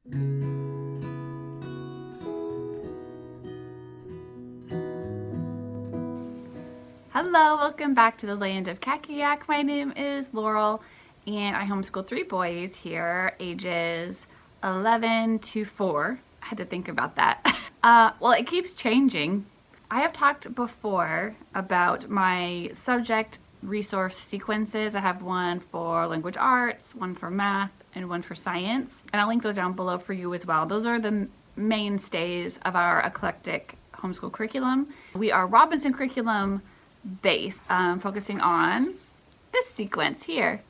Hello, welcome back to the land of Kakiak. My name is Laurel and I homeschool 3 boys here, ages 11 to 4. I had to think about that. Well, it keeps changing. I have talked before about my subject resource sequences. I have one for language arts, one for math, and one for science. And I'll link those down below for you as well. Those are the mainstays of our eclectic homeschool curriculum. We are Robinson curriculum based, focusing on this sequence here.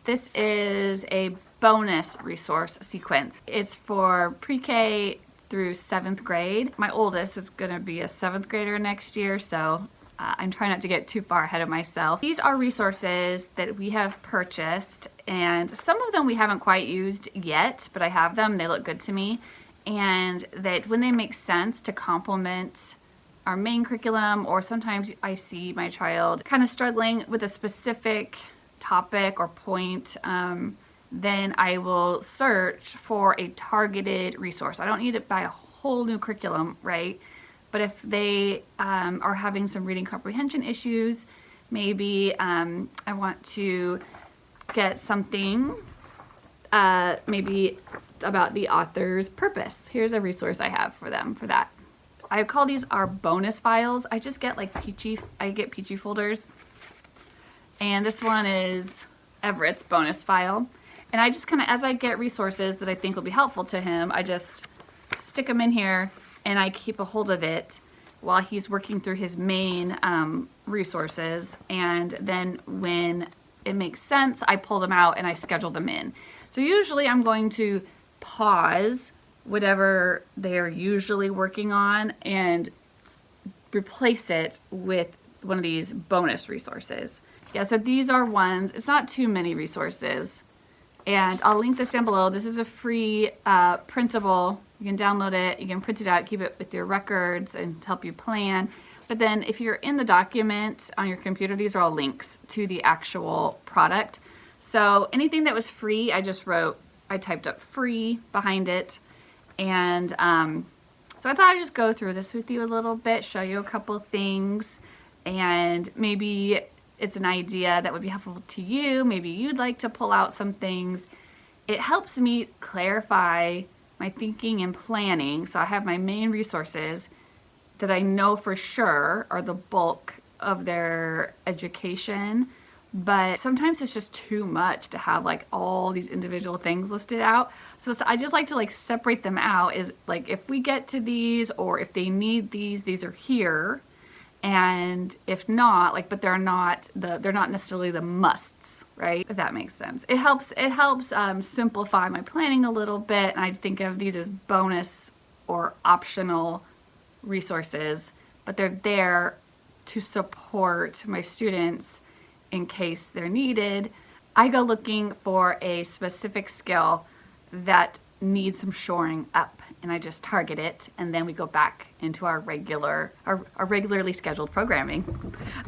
This is a bonus resource sequence. It's for pre-K through 7th grade. My oldest is going to be a 7th grader next year, so I'm trying not to get too far ahead of myself. These are resources that we have purchased, and some of them we haven't quite used yet, but I have them. They look good to me, and that when they make sense to complement our main curriculum, or sometimes I see my child kind of struggling with a specific topic or point, then I will search for a targeted resource. I don't need to buy a whole new curriculum, right? But if they are having some reading comprehension issues, maybe I want to get something maybe about the author's purpose. Here's a resource I have for them for that. I call these our bonus files. I just get like peachy folders. And this one is Everett's bonus file. And I just kind of, as I get resources that I think will be helpful to him, I just stick them in here and I keep a hold of it while he's working through his main resources. And then when it makes sense, I pull them out and I schedule them in. So usually I'm going to pause whatever they're usually working on and replace it with one of these bonus resources. Yeah, so these are ones, it's not too many resources. And I'll link this down below. This is a free printable. You can download it, you can print it out, keep it with your records and help you plan. But then if you're in the document on your computer, these are all links to the actual product. So anything that was free, I typed up free behind it. And so I thought I'd just go through this with you a little bit, show you a couple things, and maybe it's an idea that would be helpful to you. Maybe you'd like to pull out some things. It helps me clarify my thinking and planning. So I have my main resources that I know for sure are the bulk of their education, but sometimes it's just too much to have like all these individual things listed out. So I just like to like separate them out, is like if we get to these, or if they need these are here. And if not, like, but they're not necessarily the musts, right? If that makes sense. It helps simplify my planning a little bit. And I think of these as bonus or optional resources, but they're there to support my students in case they're needed. I go looking for a specific skill that needs some shoring up, and I just target it, and then we go back into our regularly scheduled programming.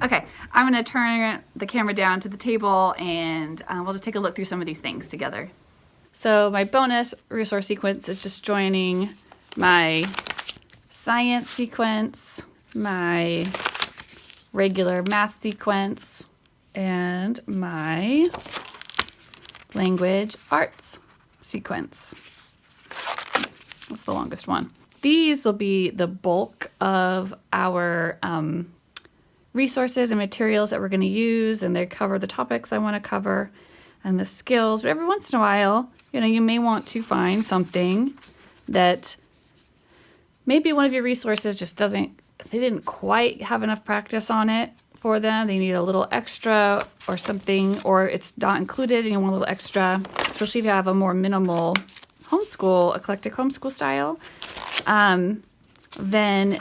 Okay, I'm going to turn the camera down to the table, and we'll just take a look through some of these things together. So my bonus resource sequence is just joining my science sequence, my regular math sequence, and my language arts sequence. That's the longest one. These will be the bulk of our resources and materials that we're going to use, and they cover the topics I want to cover and the skills. But every once in a while, you may want to find something that maybe one of your resources just they didn't quite have enough practice on it for them. They need a little extra or something, or it's not included and you want a little extra, especially if you have a more minimal eclectic homeschool style. Then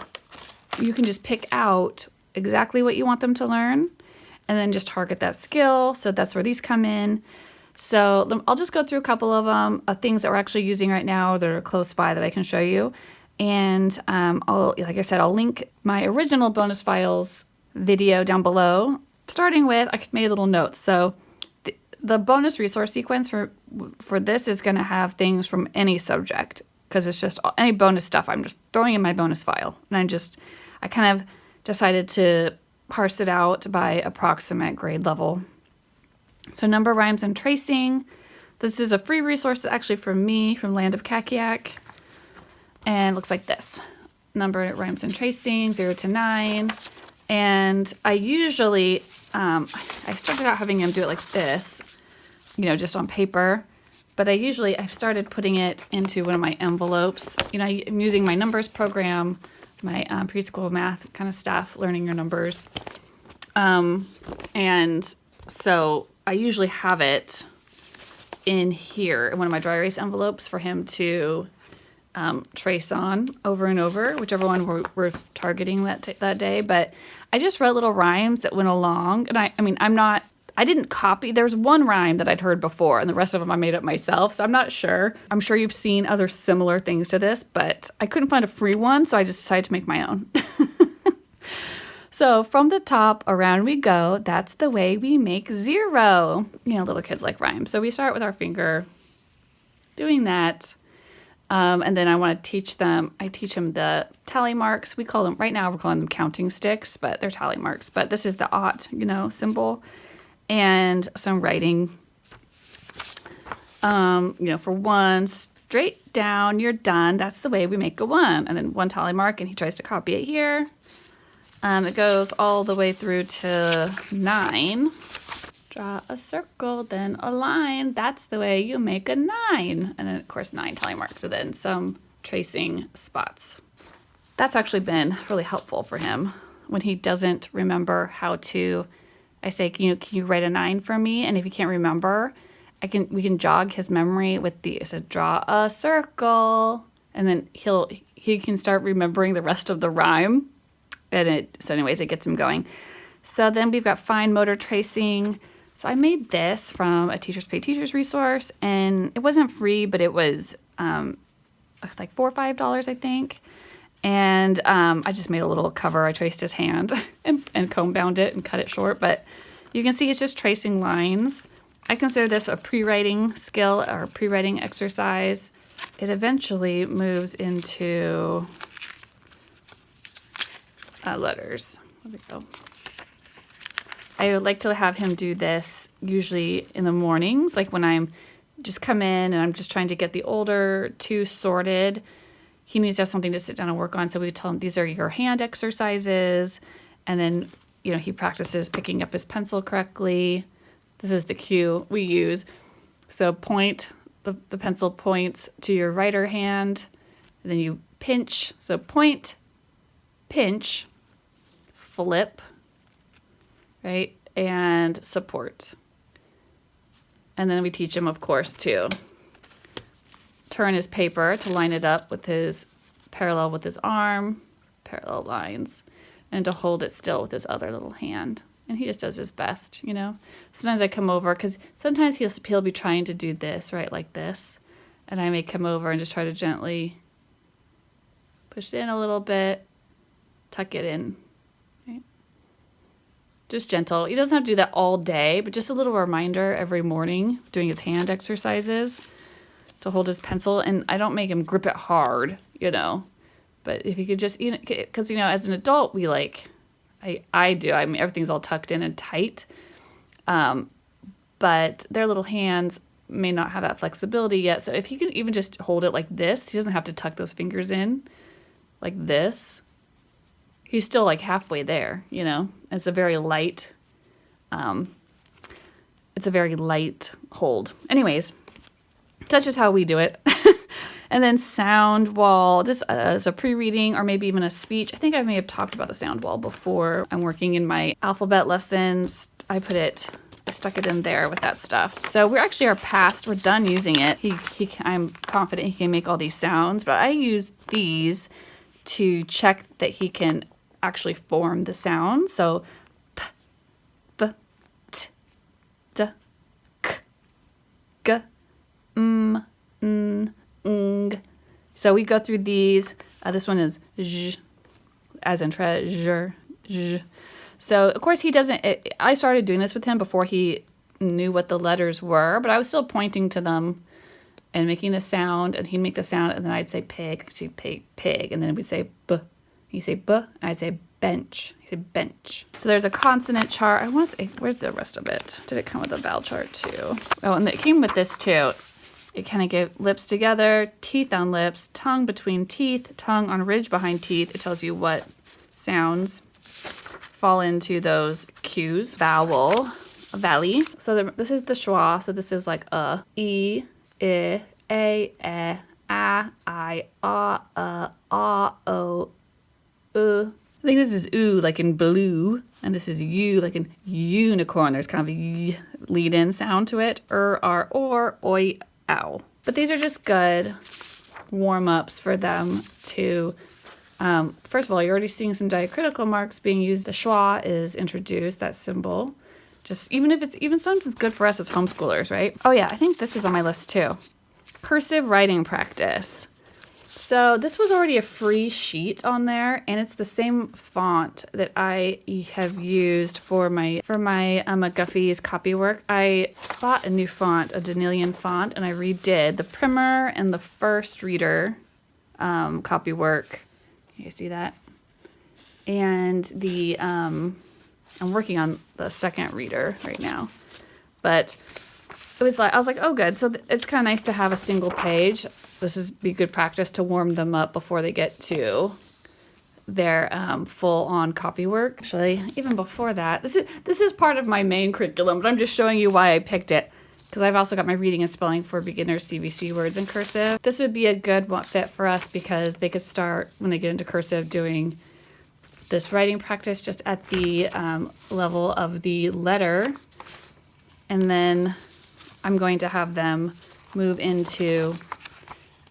you can just pick out exactly what you want them to learn and then just target that skill. So that's where these come in. So I'll just go through a couple of them, things that we're actually using right now that are close by that I can show you. And like I said, I'll link my original bonus files video down below, starting with, I made little notes. So the bonus resource sequence for this is going to have things from any subject, because it's just any bonus stuff I'm just throwing in my bonus file. And I kind of decided to parse it out by approximate grade level. So number, rhymes, and tracing. This is a free resource actually from me, from Land of Kakiak. And it looks like this. Number, rhymes, and tracing, 0 to 9. And I usually, I started out having him do it like this, just on paper. But I've started putting it into one of my envelopes. I'm using my numbers program, my preschool math kind of stuff, learning your numbers. And so I usually have it in here in one of my dry erase envelopes for him to trace on over and over, whichever one we're targeting that day. But I just wrote little rhymes that went along. And I didn't copy. There's one rhyme that I'd heard before, and the rest of them I made up myself. So I'm not sure. I'm sure you've seen other similar things to this, but I couldn't find a free one, so I just decided to make my own. So from the top, around we go. That's the way we make 0. Little kids like rhymes. So we start with our finger doing that. And then I want to teach them, I teach him the tally marks. Right now we're calling them counting sticks, but they're tally marks. But this is the ought, symbol. And some writing, for 1, straight down, you're done. That's the way we make a 1. And then 1 tally mark, and he tries to copy it here. It goes all the way through to 9. Draw a circle, then a line. That's the way you make a 9. And then, of course, 9 tally marks, and then some tracing spots. That's actually been really helpful for him when he doesn't remember how to. I say, can you write a 9 for me? And if he can't remember, we can jog his memory with I said, draw a circle, and then he can start remembering the rest of the rhyme. So anyways, it gets him going. So then we've got fine motor tracing. So I made this from a Teachers Pay Teachers resource, and it wasn't free, but it was like $4 or $5, I think. And I just made a little cover. I traced his hand and comb bound it and cut it short. But you can see it's just tracing lines. I consider this a pre-writing skill or pre-writing exercise. It eventually moves into letters. There we go. I would like to have him do this usually in the mornings, like when I'm just come in and I'm just trying to get the older 2 sorted. He needs to have something to sit down and work on. So we tell him these are your hand exercises. And then, he practices picking up his pencil correctly. This is the cue we use. So the pencil points to your writer hand. And then you pinch. So point, pinch, flip, right? And support. And then we teach him, of course, to turn his paper to line it up with his parallel with his arm, parallel lines, and to hold it still with his other little hand. And he just does his best, Sometimes I come over, because sometimes he'll be trying to do this, right, like this. And I may come over and just try to gently push it in a little bit, tuck it in, right? Just gentle. He doesn't have to do that all day, but just a little reminder every morning, doing his hand exercises to hold his pencil. And I don't make him grip it hard, But if you could just, because, as an adult, we I do. Everything's all tucked in and tight. But their little hands may not have that flexibility yet. So if he can even just hold it like this, he doesn't have to tuck those fingers in like this. He's still like halfway there, It's a very light, hold. Anyways, that's just how we do it. And then sound wall. This is a pre-reading or maybe even a speech. I think I may have talked about the sound wall before. I'm working in my alphabet lessons. I stuck it in there with that stuff. So we're done using it. I'm confident he can make all these sounds, but I use these to check that he can actually form the sound. So p, b, t, d, k, g, m, n, ng. So we go through these. This one is zh, as in treasure, zh. So of course he doesn't. I started doing this with him before he knew what the letters were, but I was still pointing to them and making the sound, and he'd make the sound, and then I'd say pig, I'd say pig, and then we'd say b. He'd say b, I'd say bench. He'd say bench. So there's a consonant chart. I want to say, where's the rest of it? Did it come with a vowel chart too? Oh, and it came with this too. It kind of gave lips together, teeth on lips, tongue between teeth, tongue on ridge behind teeth. It tells you what sounds fall into those cues. Vowel, a valley. So this is the schwa. So this is like a, e, I, a, I, o, I think this is oo, like in blue, and this is u, like in unicorn. There's kind of a lead-in sound to it. Ar, or, oi, ow. But these are just good warm-ups for them to, first of all, you're already seeing some diacritical marks being used. The schwa is introduced, that symbol. Just, even sometimes it's good for us as homeschoolers, right? Oh yeah, I think this is on my list too. Cursive writing practice. So this was already a free sheet on there, and it's the same font that I have used for my McGuffey's copywork. I bought a new font, a Danilian font, and I redid the primer and the first reader copywork. You see that? And the I'm working on the second reader right now, but it was like, I was like, oh good. So it's kind of nice to have a single page. This is be good practice to warm them up before they get to their full on copywork. Actually, even before that, this is part of my main curriculum, but I'm just showing you why I picked it, because I've also got my reading and spelling for beginners CVC words in cursive. This would be a good fit for us because they could start when they get into cursive doing this writing practice just at the level of the letter, and then I'm going to have them move into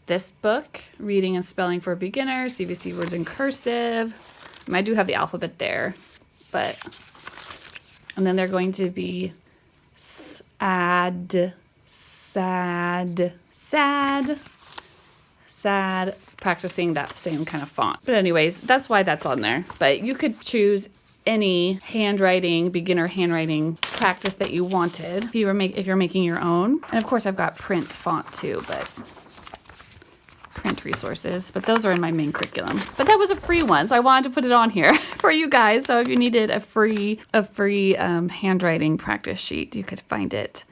this book, reading and spelling for beginners, CVC words in cursive. I do have the alphabet there, and then they're going to be sad, practicing that same kind of font. But anyways, that's why that's on there. But you could choose any handwriting, beginner handwriting practice that you wanted if you're making your own. And of course I've got print font too, but print resources, but those are in my main curriculum. But that was a free one, so I wanted to put it on here for you guys. So if you needed a free handwriting practice sheet, you could find it.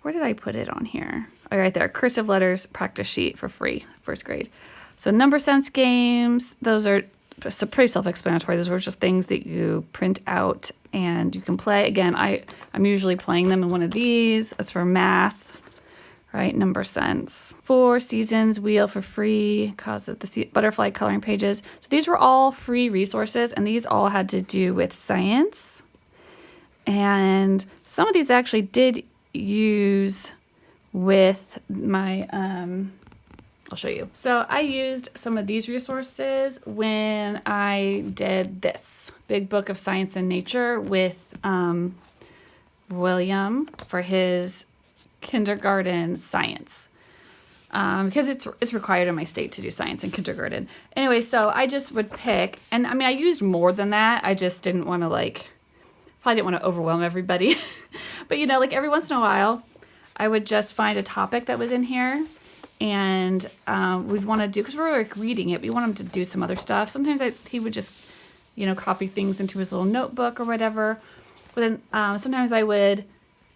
Where did I put it on here? Oh, right there, cursive letters practice sheet for free, first grade. So number sense games, those are pretty self-explanatory. Those were just things that you print out and you can play. Again, I'm usually playing them in one of these. As for math, right, number sense. 4 seasons, wheel for free, cause of the butterfly coloring pages. So these were all free resources, and these all had to do with science. And some of these actually did use with my, I'll show you. So I used some of these resources when I did this big book of science and nature with William for his kindergarten science, because it's required in my state to do science in kindergarten. Anyway, so I just would pick, and I mean I used more than that. I just didn't want to probably didn't want to overwhelm everybody. But like every once in a while I would just find a topic that was in here, and we'd want to do, because we're reading it, we want him to do some other stuff. Sometimes he would just copy things into his little notebook or whatever. But then sometimes I would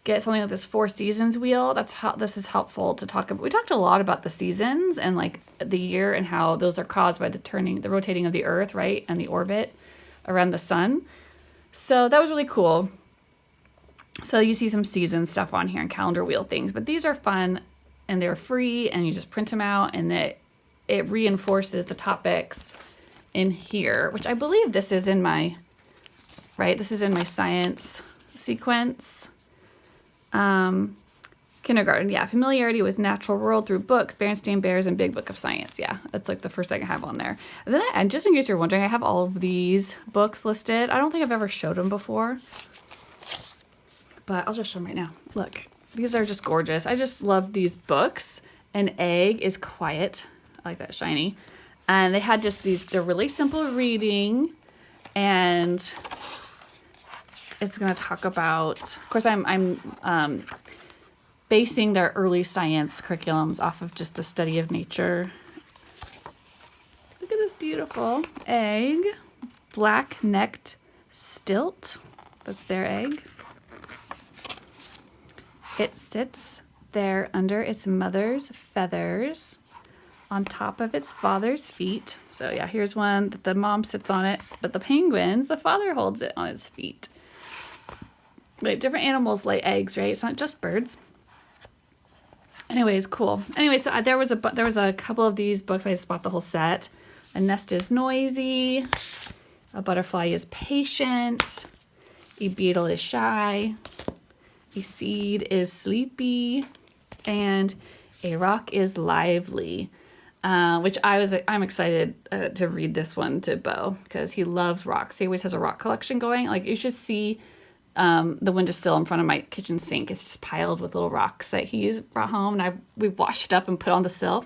get something like this 4 seasons wheel. That's how this is helpful to talk about. We talked a lot about the seasons and the year and how those are caused by the rotating of the earth, right? And the orbit around the sun. So that was really cool. So you see some season stuff on here and calendar wheel things, but these are fun and they're free, and you just print them out, and it reinforces the topics in here, which I believe this is in my, right? This is in my science sequence. Kindergarten, yeah. Familiarity with natural world through books, Berenstain Bears, and Big Book of Science. Yeah, that's the first thing I have on there. And then, and just in case you're wondering, I have all of these books listed. I don't think I've ever showed them before, but I'll just show them right now. Look, these are just gorgeous. I just love these books. An Egg is Quiet. I like that, shiny. And they had just they're really simple reading, and it's going to talk about, of course, I'm basing their early science curriculums off of just the study of nature. Look at this beautiful egg, black-necked stilt. That's their egg. It sits there under its mother's feathers on top of its father's feet. So yeah, here's one that the mom sits on it, but the penguins, the father holds it on its feet. Wait, different animals lay eggs, right? It's not just birds. Anyways, cool. Anyway, so there was a couple of these books. I just bought the whole set. A nest is noisy. A butterfly is patient. A beetle is shy. A seed is sleepy. And a rock is lively. Which I'm excited to read this one to Bo because he loves rocks. He always has a rock collection going. Like, you should see the windowsill in front of my kitchen sink. It's just piled with little rocks that he's brought home, and we washed up and put on the sill.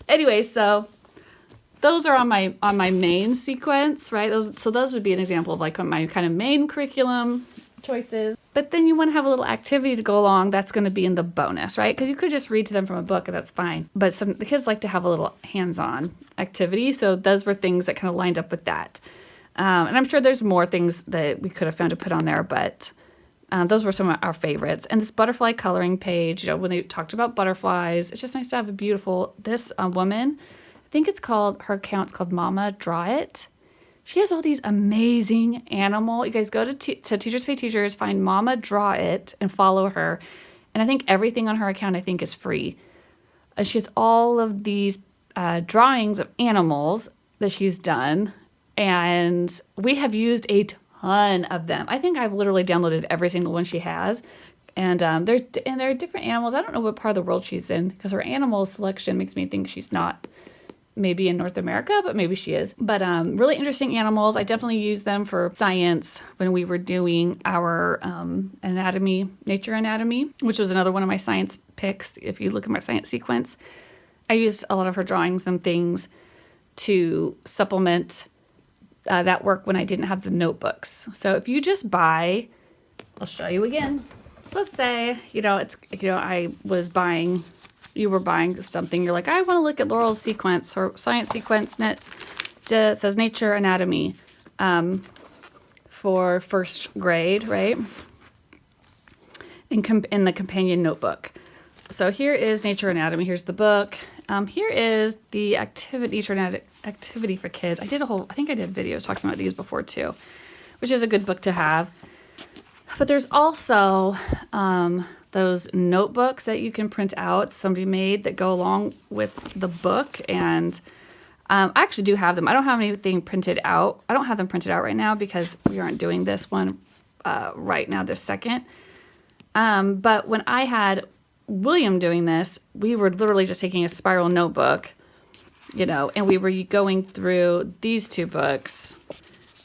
Anyway, so those are on my main sequence, right? Those would be an example of like my kind of main curriculum choices. But then you want to have a little activity to go along. That's going to be in the bonus, right? Because you could just read to them from a book, and that's fine. But the kids like to have a little hands-on activity. So those were things that kind of lined up with that. And I'm sure there's more things that we could have found to put on there, but those were some of our favorites. And this butterfly coloring page, when they talked about butterflies, it's just nice to have a beautiful, this woman, I think her account's called Mama Draw It. She has all these amazing animal. You guys go to Teachers Pay Teachers, find Mama Draw It, and follow her. And I think everything on her account, is free. And she has all of these drawings of animals that she's done. And we have used a ton of them. I think I've literally downloaded every single one she has. And there are different animals. I don't know what part of the world she's in, because her animal selection makes me think she's not maybe in North America, but maybe she is. But really interesting animals. I definitely use them for science when we were doing our nature anatomy, which was another one of my science picks. If you look at my science sequence, I used a lot of her drawings and things to supplement that work when I didn't have the notebooks. So if you just buy, I'll show you again. So let's say, you were buying something. You're like, I want to look at Laurel's sequence or science sequence. It says nature anatomy for first grade, right? In the companion notebook. So here is nature anatomy. Here's the book. Here is the activity for kids. I think I did videos talking about these before too, which is a good book to have. But there's also those notebooks that you can print out, somebody made, that go along with the book. And I actually do have them. I don't have anything printed out. I don't have them printed out right now because we aren't doing this one right now this second. But when I had William doing this, we were literally just taking a spiral notebook, and we were going through these two books.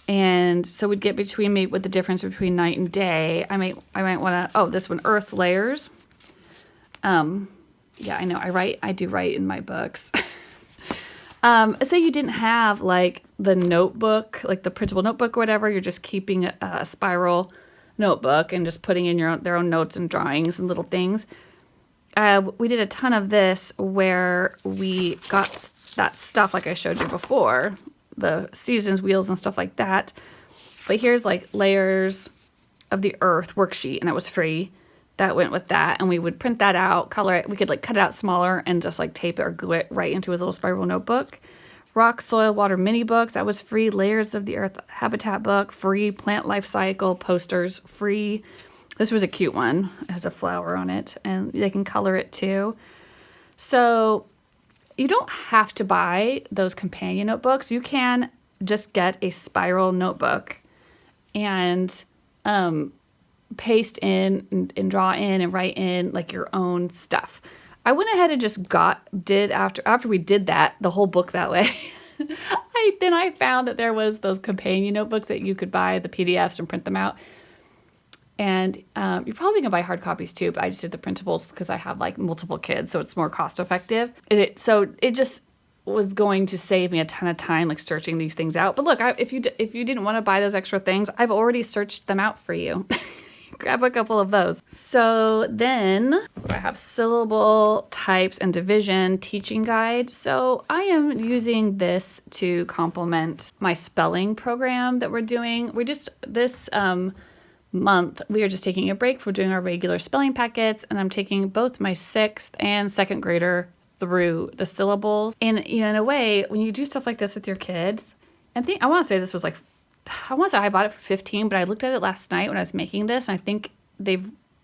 And so we'd get with the difference between night and day. I might want to, this one, Earth Layers. Yeah, I know, I do write in my books. Say you didn't have like the notebook, like the printable notebook or whatever, you're just keeping a spiral notebook and just putting in their own notes and drawings and little things. We did a ton of this where we got that stuff like I showed you before, the seasons, wheels, and stuff like that. But here's like layers of the earth worksheet, and that was free. That went with that, and we would print that out, color it. We could like cut it out smaller and just like tape it or glue it right into his little spiral notebook. Rock, soil, water mini books, that was free. Layers of the earth habitat book, free. Plant life cycle posters, free. This was a cute one. It has a flower on it, and they can color it too. So you don't have to buy those companion notebooks. You can just get a spiral notebook and paste in and draw in and write in like your own stuff. I went ahead and just did after we did that, the whole book that way. I found that there was those companion notebooks that you could buy the PDFs and print them out. And you're probably gonna buy hard copies too, but I just did the printables because I have like multiple kids, so it's more cost effective. So it just was going to save me a ton of time like searching these things out. But look, if you didn't want to buy those extra things, I've already searched them out for you. Grab a couple of those. So then I have syllable, types, and division teaching guide. So I am using this to complement my spelling program that we're doing. This month, we are just taking a break from doing our regular spelling packets, and I'm taking both my 6th and 2nd grader through the syllables. And in a way, when you do stuff like this with your kids, I want to say this was like, I want to say I bought it for 15, but I looked at it last night when I was making this, and I think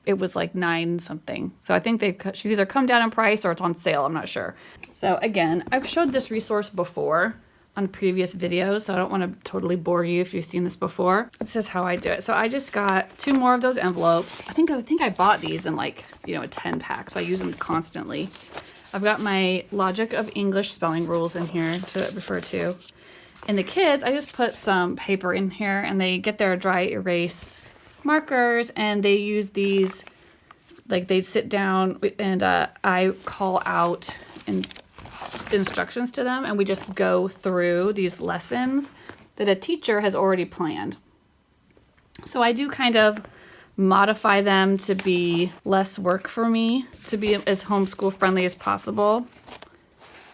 it was like 9 something. So I think she's either come down in price or it's on sale. I'm not sure. So again, I've showed this resource before on previous videos, so I don't want to totally bore you if you've seen this before. This is how I do it. So I just got 2 more of those envelopes. I think I bought these in like, a 10 pack, so I use them constantly. I've got my Logic of English spelling rules in here to refer to. And the kids, I just put some paper in here, and they get their dry erase markers, and they use these, like they sit down and I call out instructions to them, and we just go through these lessons that a teacher has already planned. So I do kind of modify them to be less work for me, to be as homeschool friendly as possible,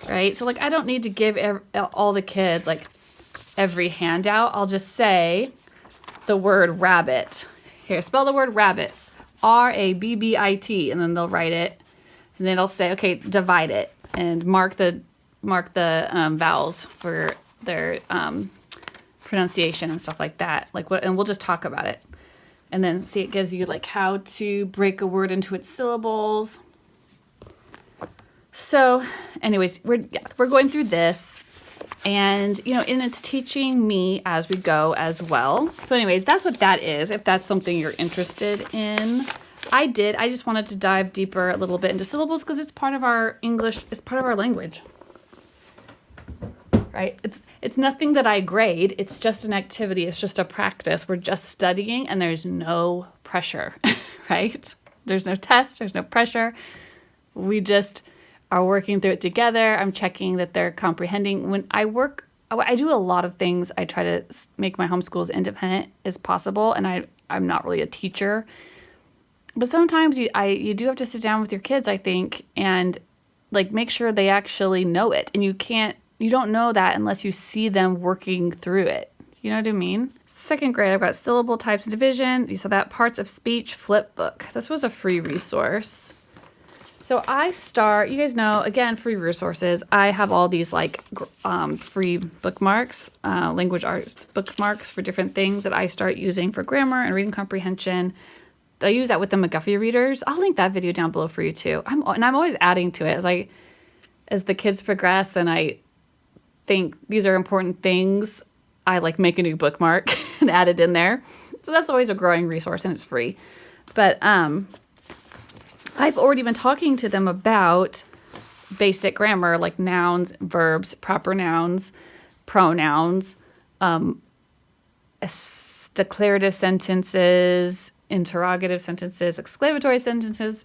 right? So like I don't need to give all the kids like every handout. I'll just say the word rabbit. Here, spell the word rabbit. R-A-B-B-I-T, and then they'll write it, and then I'll say, okay, divide it, and mark the vowels for their pronunciation and stuff like that. And we'll just talk about it. And then see, it gives you like how to break a word into its syllables. So anyways, we're going through this, and and it's teaching me as we go as well. So anyways, that's what that is, if that's something you're interested in. I just wanted to dive deeper a little bit into syllables because it's part of our English, it's part of our language. Right? It's nothing that I grade. It's just an activity. It's just a practice. We're just studying, and there's no pressure, right? There's no test. There's no pressure. We just are working through it together. I'm checking that they're comprehending. When I do a lot of things. I try to make my homeschool as independent as possible, and I'm not really a teacher. But sometimes you do have to sit down with your kids, I think, and like make sure they actually know it. And you don't know that unless you see them working through it. You know what I mean? 2nd grade, I've got syllable, types, and division. You saw that parts of speech flip book. This was a free resource. So you guys know, again, free resources. I have all these like free bookmarks, language arts bookmarks for different things that I start using for grammar and reading comprehension. I use that with the McGuffey readers. I'll link that video down below for you too. I'm always adding to it as the kids progress, and I think these are important things. I like make a new bookmark and add it in there. So that's always a growing resource, and it's free. But I've already been talking to them about basic grammar, like nouns, verbs, proper nouns, pronouns, declarative sentences, interrogative sentences, exclamatory sentences,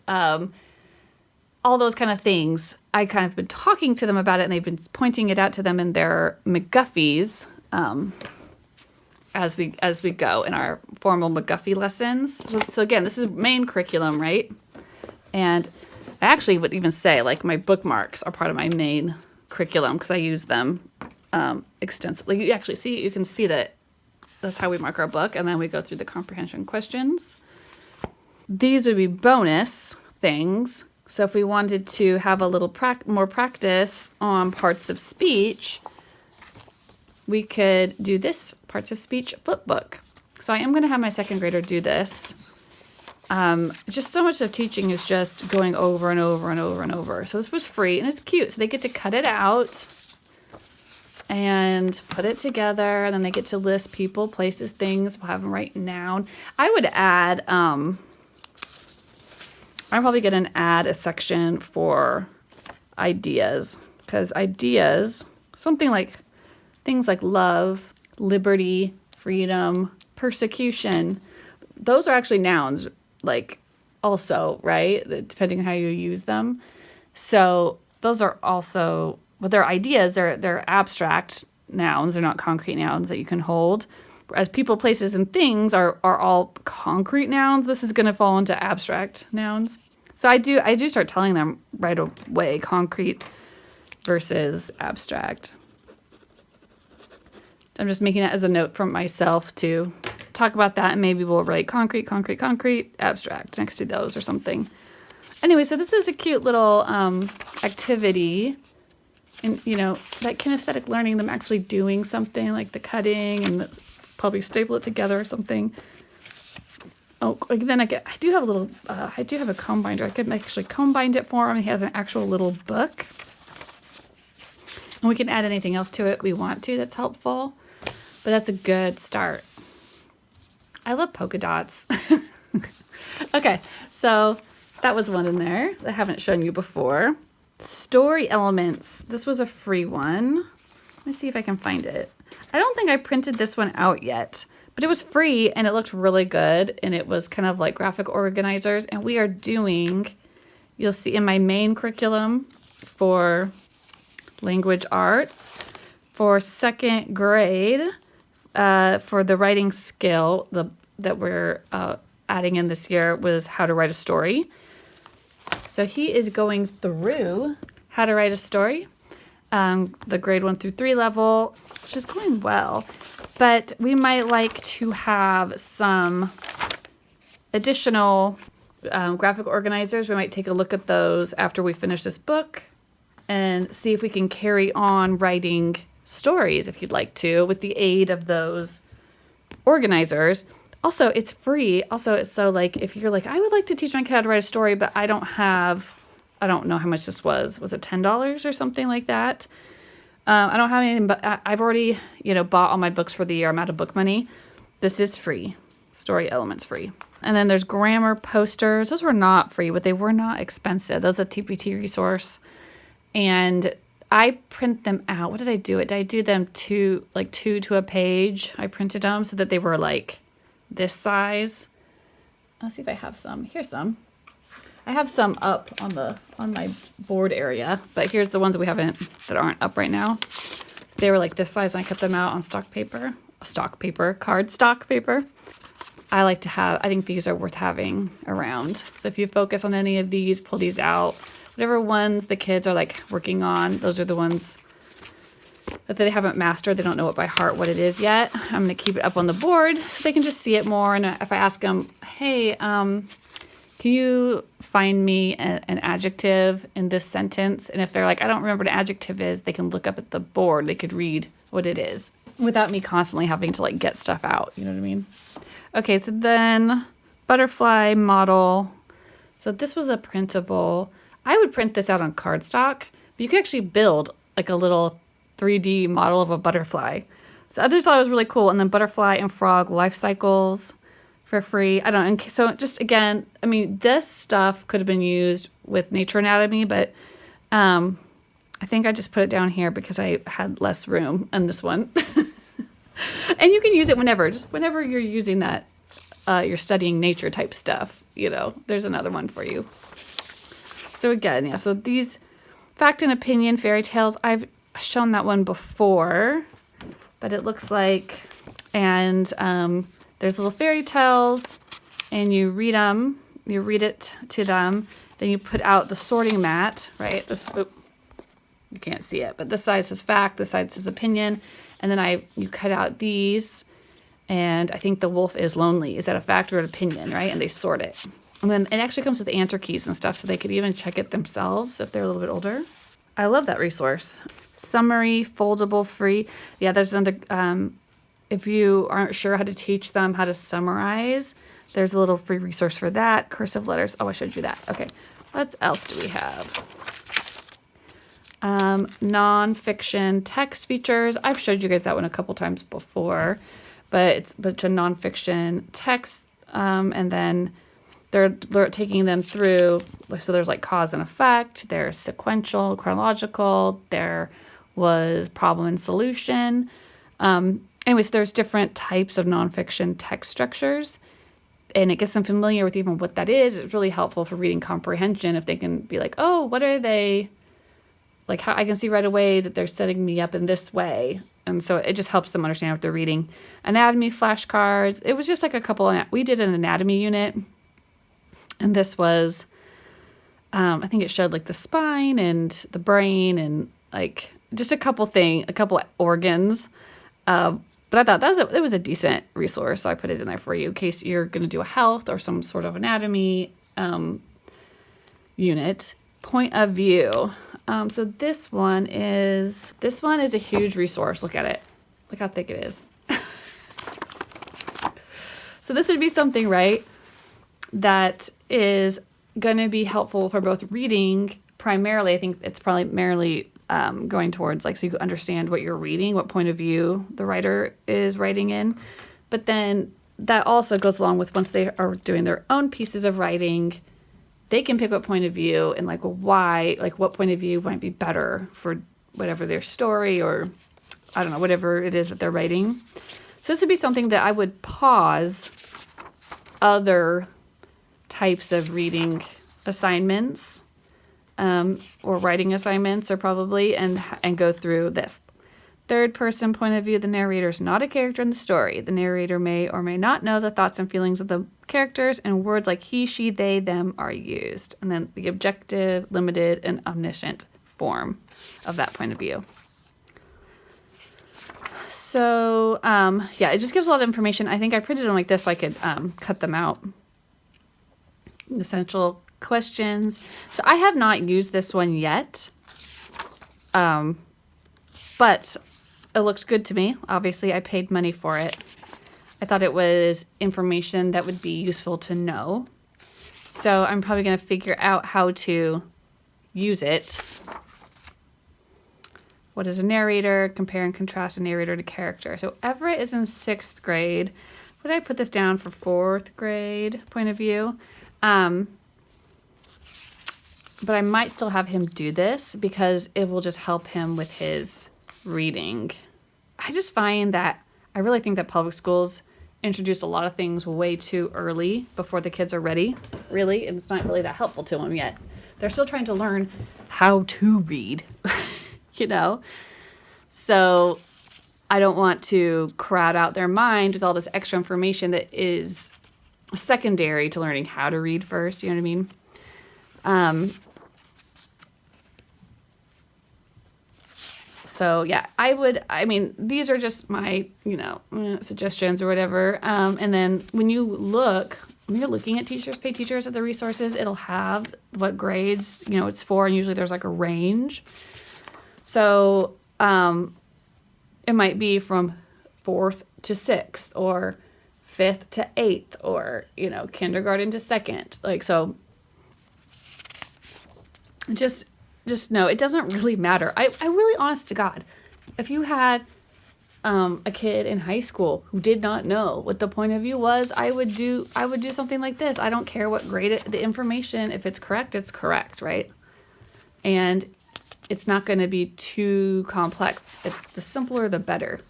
all those kind of things. I kind of been talking to them about it, and they've been pointing it out to them in their McGuffies as we go in our formal McGuffey lessons. So again, this is main curriculum, right? And I actually would even say like my bookmarks are part of my main curriculum because I use them extensively. You can see that that's how we mark our book, and then we go through the comprehension questions. These would be bonus things. So if we wanted to have a little more practice on parts of speech, we could do this parts of speech flip book. So I am going to have my 2nd grader do this. Just so much of teaching is just going over and over and over and over. So this was free, and it's cute. So they get to cut it out and put it together, and then they get to list people, places, things. We'll have them write noun. I would add, I'm probably going to add a section for ideas, because ideas, something like things like love, liberty, freedom, persecution, those are actually nouns, like also, right? Depending on how you use them. So those are also well, they're ideas, they're abstract nouns, they're not concrete nouns that you can hold. Whereas people, places, and things are all concrete nouns. This is going to fall into abstract nouns. So I do start telling them right away, concrete versus abstract. I'm just making it as a note from myself to talk about that, and maybe we'll write concrete, concrete, concrete, abstract next to those or something. Anyway, so this is a cute little activity. And, you know, that kinesthetic learning, them actually doing something like the cutting and probably staple it together or something. Oh, then I do have a little, I do have a comb binder. I could actually comb bind it for him. He has an actual little book. And we can add anything else to it we want to that's helpful. But that's a good start. I love polka dots. Okay, so that was one in there that I haven't shown you before. Story elements. This was a free one. Let me see if I can find it. I don't think I printed this one out yet, but it was free and it looked really good. And it was kind of like graphic organizers. And we are doing, you'll see in my main curriculum for language arts for 2nd grade, for the writing skill that we're adding in this year was how to write a story. So he is going through how to write a story, the grade 1 through 3 level, which is going well. But we might like to have some additional graphic organizers. We might take a look at those after we finish this book and see if we can carry on writing stories, if you'd like to, with the aid of those organizers. Also, it's free. Also, it's so like, if you're like, I would like to teach my kid how to write a story, but I don't know how much this was. Was it $10 or something like that? I don't have anything, but I've already, bought all my books for the year. I'm out of book money. This is free. Story Elements free. And then there's grammar posters. Those were not free, but they were not expensive. Those are a TPT resource. And I print them out. What did I do? Did I do them two to a page? I printed them so that they were like this size. Let's see if I have some. Here's some. I have some up on my board area, but here's the ones that aren't up right now. They were like this size, and I cut them out on cardstock paper. I think these are worth having around. So if you focus on any of these, pull these out. Whatever ones the kids are like working on, those are the ones that they haven't mastered. They don't know it by heart what it is yet. I'm going to keep it up on the board so they can just see it more. And if I ask them, hey, can you find me an adjective in this sentence? And if they're like, I don't remember what an adjective is, they can look up at the board. They could read what it is without me constantly having to like get stuff out. You know what I mean? Okay, so then butterfly model. So this was a printable. I would print this out on cardstock, but you could actually build like a little 3D model of a butterfly. So I just thought it was really cool. And then butterfly and frog life cycles for free. I don't know. So just again, I mean, this stuff could have been used with nature anatomy, but I think I just put it down here because I had less room on this one. And you can use it whenever you're using that, you're studying nature type stuff, there's another one for you. So again, yeah, so these fact and opinion fairy tales, I've shown that one before, but it looks like, and there's little fairy tales, and you read it to them, then you put out the sorting mat, right? You can't see it, but this side says fact, this side says opinion, and then you cut out these, and I think the wolf is lonely. Is that a fact or an opinion, right? And they sort it. And then it actually comes with answer keys and stuff, so they could even check it themselves if they're a little bit older. I love that resource. Summary, foldable, free. Yeah, there's another, if you aren't sure how to teach them how to summarize, there's a little free resource for that. Cursive letters. Oh, I showed you that. Okay. What else do we have? Nonfiction text features. I've showed you guys that one a couple times before, but it's a bunch of nonfiction text, and then they're taking them through, so there's like cause and effect, there's sequential, chronological, there was problem and solution. Anyways, there's different types of nonfiction text structures, and it gets them familiar with even what that is. It's really helpful for reading comprehension if they can be like, oh, what are they, like how I can see right away that they're setting me up in this way. And so it just helps them understand what they're reading. Anatomy flashcards. It was just like a couple, we did an anatomy unit. And this was, I think it showed like the spine and the brain and like just a couple organs. But I thought it was a decent resource. So I put it in there for you in case you're going to do a health or some sort of anatomy unit. Point of view. So this one is a huge resource. Look at it. Look how thick it is. So this would be something, right, that is going to be helpful for both reading. Primarily, I think it's primarily going towards like so you understand what you're reading, what point of view the writer is writing in. But then that also goes along with once they are doing their own pieces of writing, they can pick what point of view and like why, like what point of view might be better for whatever their story or I don't know, whatever it is that they're writing. So this would be something that I would pause other types of reading assignments or writing assignments or probably and go through this. Third person point of view, the narrator is not a character in the story. The narrator may or may not know the thoughts and feelings of the characters, and words like he, she, they, them are used. And then the objective, limited, and omniscient form of that point of view. So, yeah, it just gives a lot of information. I think I printed them like this so I could cut them out. Essential questions. So I have not used this one yet, but it looks good to me. Obviously, I paid money for it. I thought it was information that would be useful to know. So I'm probably going to figure out how to use it. What is a narrator? Compare and contrast a narrator to character. So Everett is in 6th grade. Would I put this down for 4th grade point of view? But I might still have him do this because it will just help him with his reading. I just find that I really think that public schools introduce a lot of things way too early before the kids are ready, really, and it's not really that helpful to them yet. They're still trying to learn how to read, you know? So I don't want to crowd out their mind with all this extra information that is secondary to learning how to read first, you know what I mean? So yeah, these are just my, suggestions or whatever. And then when you're looking at teachers, pay teachers at the resources, it'll have what grades, it's for, and usually there's like a range. So, it might be from 4th to 6th or 5th to 8th or, kindergarten to 2nd. Like, so just know it doesn't really matter. I really, honest to God, if you had a kid in high school who did not know what the point of view was, I would do something like this. I don't care what grade the information, if it's correct, it's correct, right? And it's not going to be too complex. It's the simpler, the better.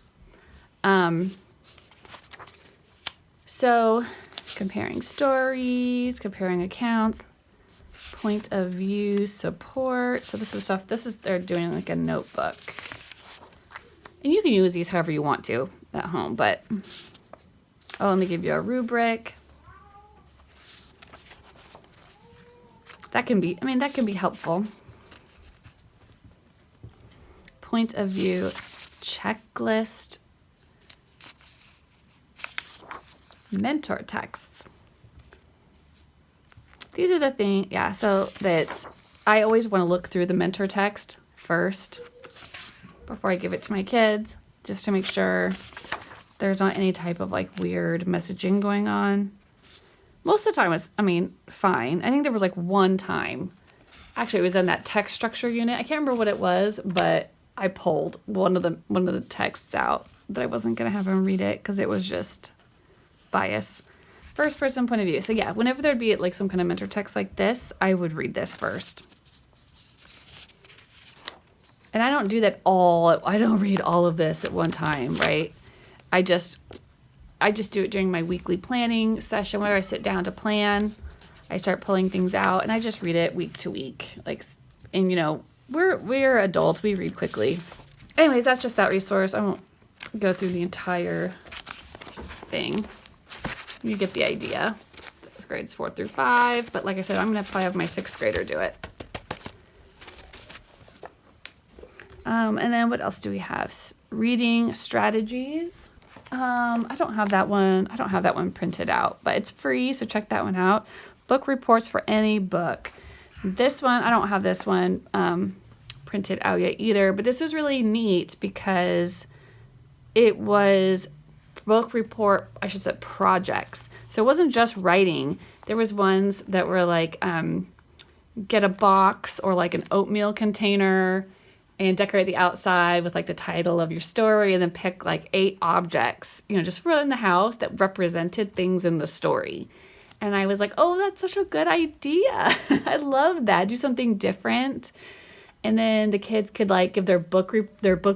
So comparing stories, comparing accounts, point of view support. So this is they're doing like a notebook. And you can use these however you want to at home, but I'll only give you a rubric. That can be helpful. Point of view checklist. Mentor texts. These are the things, so that I always want to look through the mentor text first before I give it to my kids, just to make sure there's not any type of like weird messaging going on. Most of the time was, fine. I think there was like one time, actually it was in that text structure unit. I can't remember what it was, but I pulled one of the texts out that I wasn't going to have him read it because it was just bias. First person point of view. So yeah, whenever there'd be like some kind of mentor text like this, I would read this first. And I don't do that I don't read all of this at one time, right? I just do it during my weekly planning session. Whenever I sit down to plan, I start pulling things out and I just read it week to week. And we're adults. We read quickly. Anyways, that's just that resource. I won't go through the entire thing. You get the idea. That's grades 4 through 5. But like I said, I'm going to probably have my 6th grader do it. And then what else do we have? Reading strategies. I don't have that one. I don't have that one printed out, but it's free, so check that one out. Book reports for any book. This one, I don't have this one printed out yet either, but this was really neat because it was book report, I should say projects. So it wasn't just writing. There was ones that were like get a box or like an oatmeal container and decorate the outside with like the title of your story, and then pick like 8 objects, you know, just for in the house that represented things in the story. And I was like, oh, that's such a good idea. I love that. Do something different. And then the kids could like give their book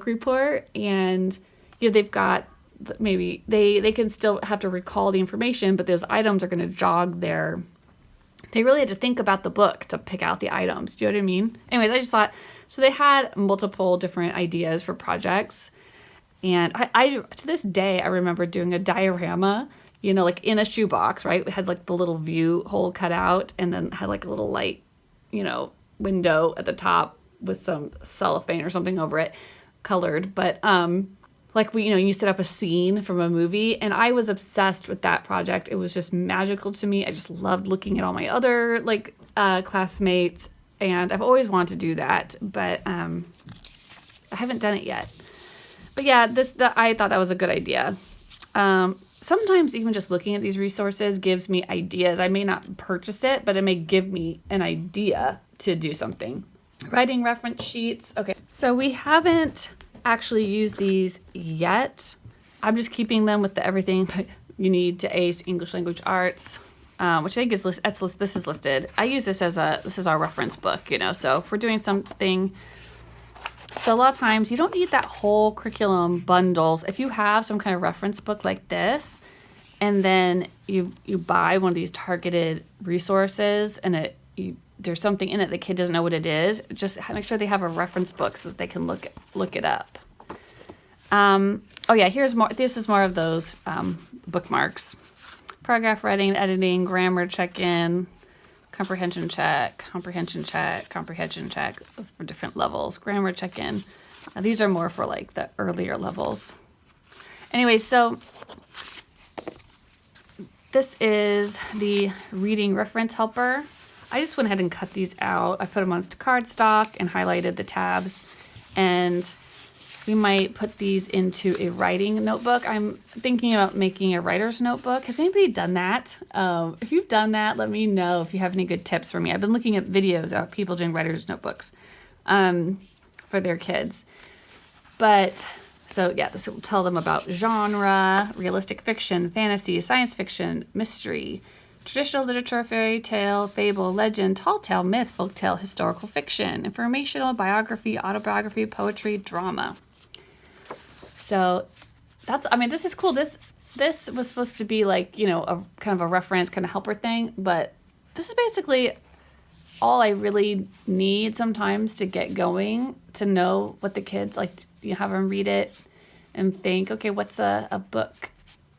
report, and you know, they've got maybe they can still have to recall the information, but those items are going to jog their. They really had to think about the book to pick out the items. Do you know what I mean? Anyways, I just thought. So they had multiple different ideas for projects. And I to this day, I remember doing a diorama, you know, like in a shoebox, right? It had like the little view hole cut out, and then had like a little light, you know, window at the top with some cellophane or something over it, colored. But like you set up a scene from a movie, and I was obsessed with that project. It was just magical to me. I just loved looking at all my other like classmates. And I've always wanted to do that, but I haven't done it yet. But yeah, I thought that was a good idea. Sometimes even just looking at these resources gives me ideas. I may not purchase it, but it may give me an idea to do something. Writing reference sheets. Okay, so we haven't actually used these yet. I'm just keeping them with everything you need to ace English language arts. Which I think is this is listed. I use this as this is our reference book, you know. So if we're doing something, so a lot of times you don't need that whole curriculum bundles. If you have some kind of reference book like this, and then you buy one of these targeted resources, and there's something in it the kid doesn't know what it is, just make sure they have a reference book so that they can look it up. Oh yeah, here's more. This is more of those bookmarks. Paragraph writing, editing, grammar check-in, comprehension check, comprehension check, comprehension check. Those for different levels. Grammar check-in. These are more for like the earlier levels. Anyway, so this is the reading reference helper. I just went ahead and cut these out. I put them on cardstock and highlighted the tabs, and we might put these into a writing notebook. I'm thinking about making a writer's notebook. Has anybody done that? If you've done that, let me know if you have any good tips for me. I've been looking at videos of people doing writer's notebooks for their kids. But, so yeah, this will tell them about genre, realistic fiction, fantasy, science fiction, mystery, traditional literature, fairy tale, fable, legend, tall tale, myth, folk tale, historical fiction, informational, biography, autobiography, poetry, drama. So this is cool. This was supposed to be like, you know, a kind of a reference kind of helper thing, but this is basically all I really need sometimes to get going, to know what the kids like, have them read it and think, okay, what's a book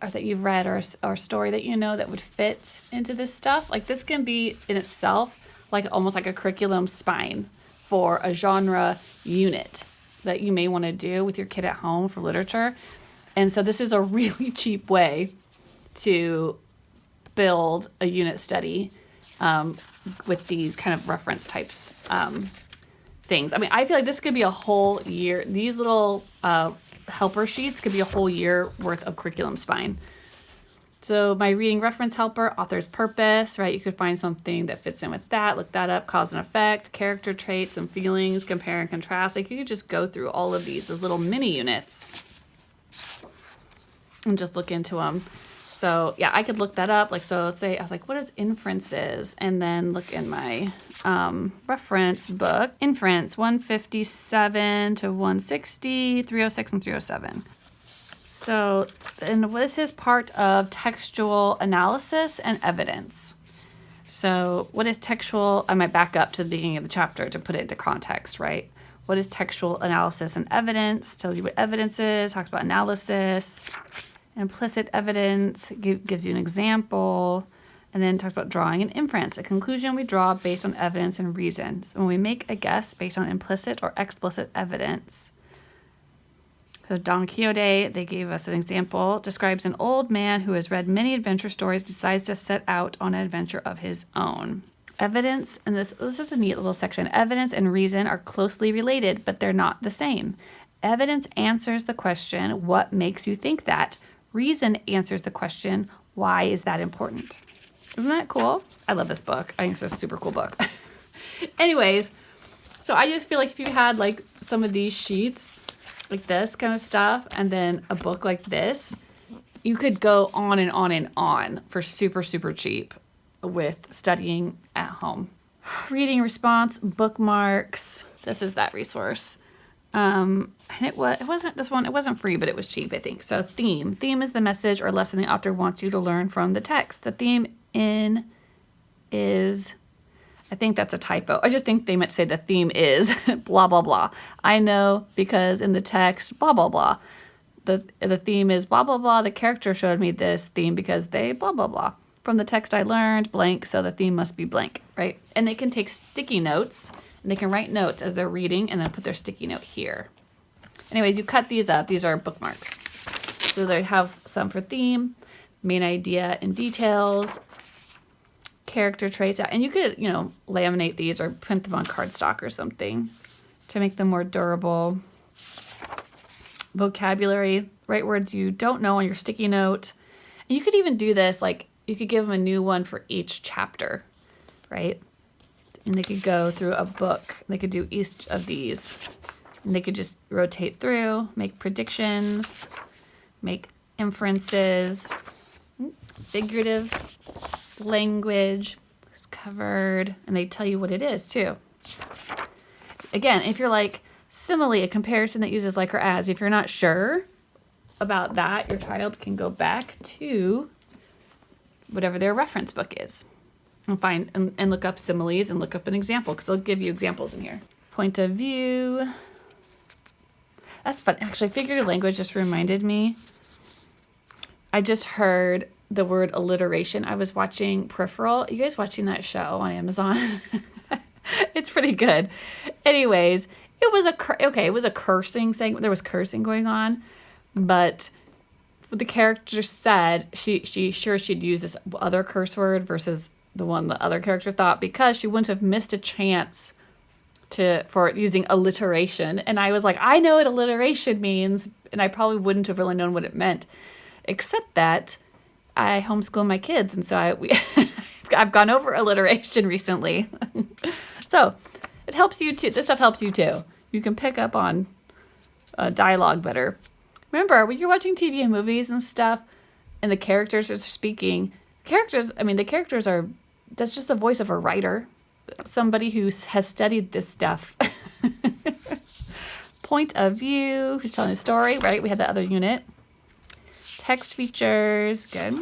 or that you've read or a story that you know that would fit into this stuff. Like this can be in itself like almost like a curriculum spine for a genre unit that you may want to do with your kid at home for literature. And so this is a really cheap way to build a unit study with these kind of reference types things. I mean, I feel like this could be a whole year. These little helper sheets could be a whole year worth of curriculum spine. So my reading reference helper, author's purpose, right? You could find something that fits in with that, look that up, cause and effect, character traits and feelings, compare and contrast. Like you could just go through all of these as little mini units and just look into them. So yeah, I could look that up. Like, so say, I was like, what is inferences? And then look in my reference book, inference 157 to 160, 306 and 307. So, and this is part of textual analysis and evidence. So what is textual? I might back up to the beginning of the chapter to put it into context, right? What is textual analysis and evidence? Tells you what evidence is, talks about analysis. Implicit evidence gives you an example, and then talks about drawing and inference. A conclusion we draw based on evidence and reasons. When we make a guess based on implicit or explicit evidence. So Don Quixote, they gave us an example, describes an old man who has read many adventure stories, decides to set out on an adventure of his own. Evidence, and this is a neat little section, evidence and reason are closely related, but they're not the same. Evidence answers the question, what makes you think that? Reason answers the question, why is that important? Isn't that cool? I love this book. I think it's a super cool book. Anyways, so I just feel like if you had like some of these sheets, like this kind of stuff, and then a book like this, you could go on and on and on for super, super cheap with studying at home. Reading response, bookmarks. This is that resource. And it wasn't free, but it was cheap, I think. So theme. Theme is the message or lesson the author wants you to learn from the text. The theme is, I think that's a typo. I just think they meant to say the theme is blah, blah, blah. I know because in the text, blah, blah, blah. The theme is blah, blah, blah. The character showed me this theme because they blah, blah, blah. From the text I learned blank, so the theme must be blank, right? And they can take sticky notes, and they can write notes as they're reading and then put their sticky note here. Anyways, you cut these up. These are bookmarks. So they have some for theme, main idea and details, character traits, and you could, laminate these or print them on cardstock or something to make them more durable. Vocabulary, write words you don't know on your sticky note. And you could even do this, like you could give them a new one for each chapter, right? And they could go through a book. They could do each of these. And they could just rotate through, make predictions, make inferences, figurative language is covered, and they tell you what it is too. Again, if you're like simile, a comparison that uses like or as, if you're not sure about that, your child can go back to whatever their reference book is and find and look up similes and look up an example, because they'll give you examples in here. Point of view. That's fun. Actually, figurative language just reminded me. I just heard the word alliteration. I was watching Peripheral. You guys watching that show on Amazon? It's pretty good. Anyways, it was a cursing segment. There was cursing going on, but the character said she'd use this other curse word versus the one the other character thought, because she wouldn't have missed a chance for using alliteration. And I was like, I know what alliteration means, and I probably wouldn't have really known what it meant, except that I homeschool my kids, and so I've gone over alliteration recently. So it helps you too. This stuff helps you too. You can pick up on dialogue better. Remember, when you're watching TV and movies and stuff, and the characters are speaking, the characters are, that's just the voice of a writer, somebody who has studied this stuff. Point of view, who's telling a story, right? We had the other unit. Text features, good.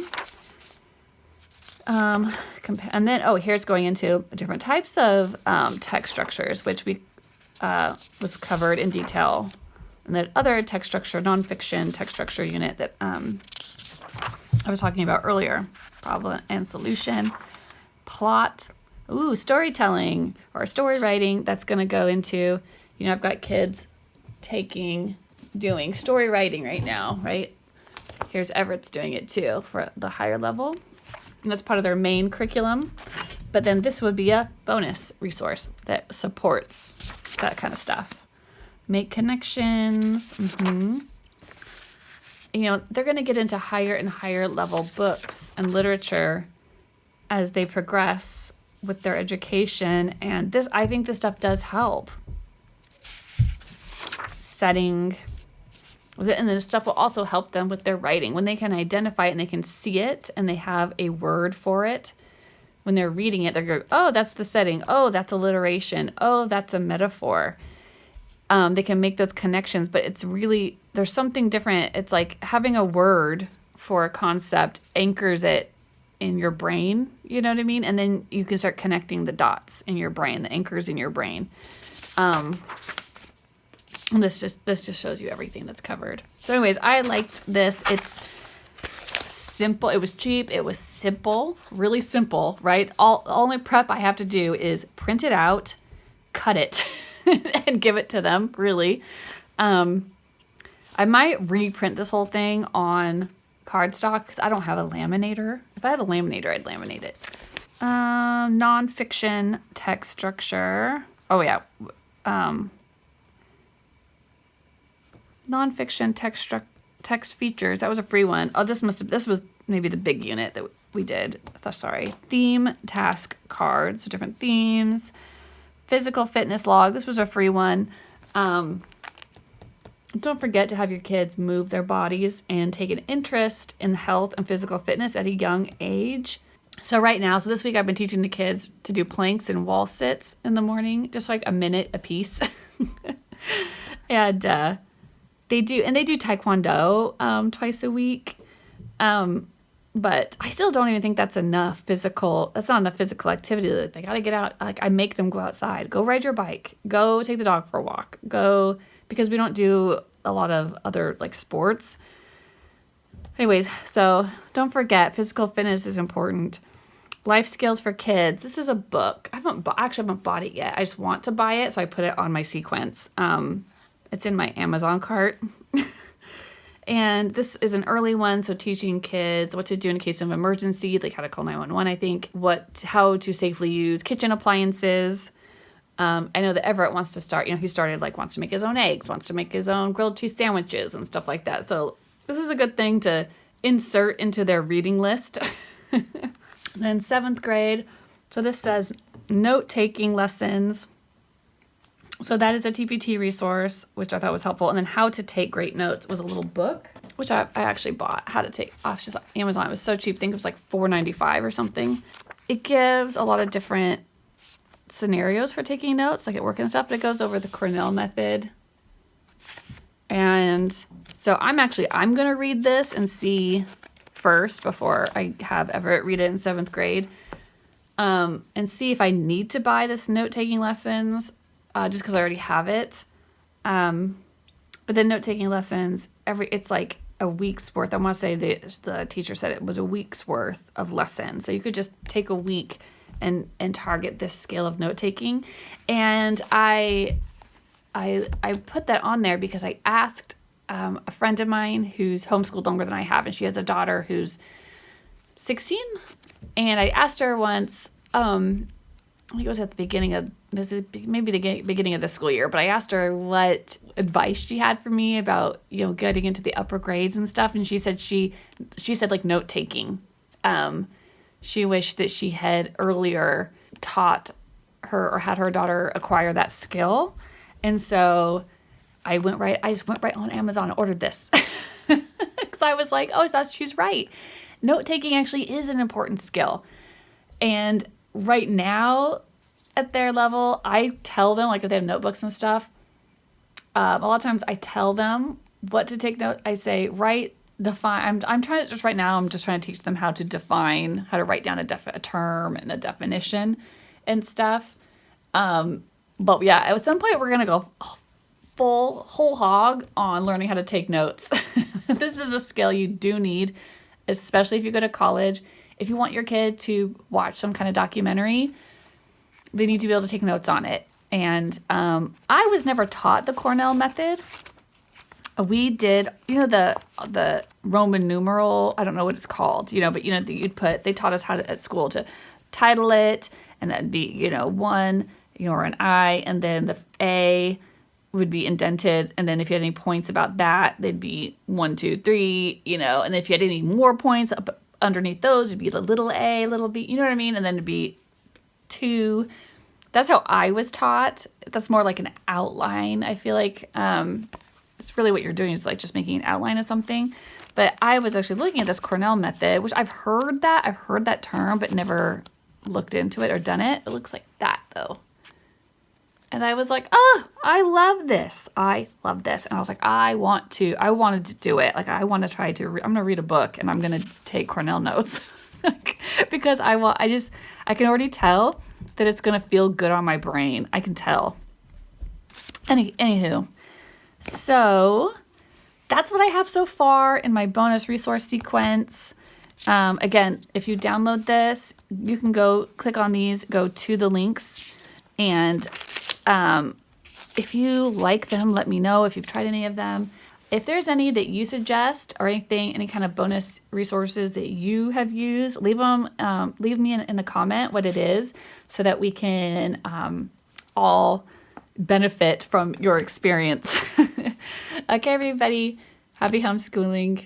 And then, here's going into different types of text structures, which we was covered in detail. And the other text structure, nonfiction text structure unit that I was talking about earlier. Problem and solution. Plot. Storytelling or story writing. That's going to go into, I've got kids doing story writing right now, right? Here's Everett's doing it too for the higher level. And that's part of their main curriculum. But then this would be a bonus resource that supports that kind of stuff. Make connections. They're going to get into higher and higher level books and literature as they progress with their education. And I think this stuff does help. Setting. And then this stuff will also help them with their writing. When they can identify it and they can see it and they have a word for it, when they're reading it, they're going, oh, that's the setting. Oh, that's alliteration. Oh, that's a metaphor. They can make those connections, but it's really, there's something different. It's like having a word for a concept anchors it in your brain, you know what I mean? And then you can start connecting the dots in your brain, the anchors in your brain. And this just shows you everything that's covered. So anyways, I liked this. It's simple. It was cheap. It was simple, really simple, right? Only prep I have to do is print it out, cut it, and give it to them, really. I might reprint this whole thing on cardstock because I don't have a laminator. If I had a laminator, I'd laminate it. Nonfiction text structure. Oh yeah. Nonfiction text features. That was a free one. Oh, this was maybe the big unit that we did. Sorry. Theme task cards. So different themes. Physical fitness log. This was a free one. Don't forget to have your kids move their bodies and take an interest in health and physical fitness at a young age. So this week I've been teaching the kids to do planks and wall sits in the morning, just like a minute a piece. And they do Taekwondo twice a week. But I still don't even think that's enough physical. That's not enough physical activity. Like, they got to get out. Like, I make them go outside, go ride your bike, go take the dog for a walk, because we don't do a lot of other like sports. Anyways, so don't forget, physical fitness is important. Life skills for kids. This is a book. I haven't bought it yet. I just want to buy it, so I put it on my sequence. It's in my Amazon cart. And this is an early one, so teaching kids what to do in case of emergency, like how to call 911, I think, how to safely use kitchen appliances. I know that Everett wants to start, he started wants to make his own eggs, wants to make his own grilled cheese sandwiches and stuff like that. So this is a good thing to insert into their reading list. Then 7th grade. So this says note-taking lessons. So that is a TPT resource, which I thought was helpful. And then How to Take Great Notes was a little book, which I actually bought. How to take off just Amazon. It was so cheap. I think it was like $4.95 or something. It gives a lot of different scenarios for taking notes, like at work and stuff, but it goes over the Cornell method. And so I'm going to read this and see first before I have Everett read it in 7th grade, and see if I need to buy this note-taking lessons, just because I already have it. But then note-taking lessons, it's like a week's worth. I want to say the teacher said it was a week's worth of lessons. So you could just take a week and target this skill of note-taking. And I put that on there because I asked a friend of mine who's homeschooled longer than I have, and she has a daughter who's 16. And I asked her once, I think it was at the beginning of beginning of the school year, but I asked her what advice she had for me about, getting into the upper grades and stuff. And she said she said like note taking. She wished that she had earlier taught her or had her daughter acquire that skill. And so I just went right on Amazon and ordered this because I was like, she's right. Note taking actually is an important skill. And right now at their level, I tell them, like if they have notebooks and stuff, a lot of times I tell them what to take note. I say, define. I'm trying to teach them how to write down a term and a definition and stuff. But yeah, at some point we're going to go whole hog on learning how to take notes. This is a skill you do need, especially if you go to college. If you want your kid to watch some kind of documentary, they need to be able to take notes on it. And I was never taught the Cornell method. We did, the Roman numeral, I don't know what it's called, but they taught us how to, at school, to title it, and that'd be, 1, or an I, and then the A would be indented, and then if you had any points about that, they'd be 1, 2, 3, and if you had any more points up underneath those, it'd be the little a, little b, you know what I mean? And then it'd be 2. That's how I was taught. That's more like an outline. I feel like it's really what you're doing is like just making an outline of something. But I was actually looking at this Cornell method, which I've heard that term, but never looked into it or done it. It looks like that though. And I was like, I love this. And I was like, I wanted to do it. Like, I want to try I'm going to read a book and I'm going to take Cornell notes. because I can already tell that it's going to feel good on my brain. I can tell. Anywho, so that's what I have so far in my bonus resource sequence. Again, if you download this, you can go click on these, go to the links, and if you like them, let me know if you've tried any of them. If there's any that you suggest or any kind of bonus resources that you have used, leave me in the comment what it is so that we can all benefit from your experience. Okay, everybody, happy homeschooling.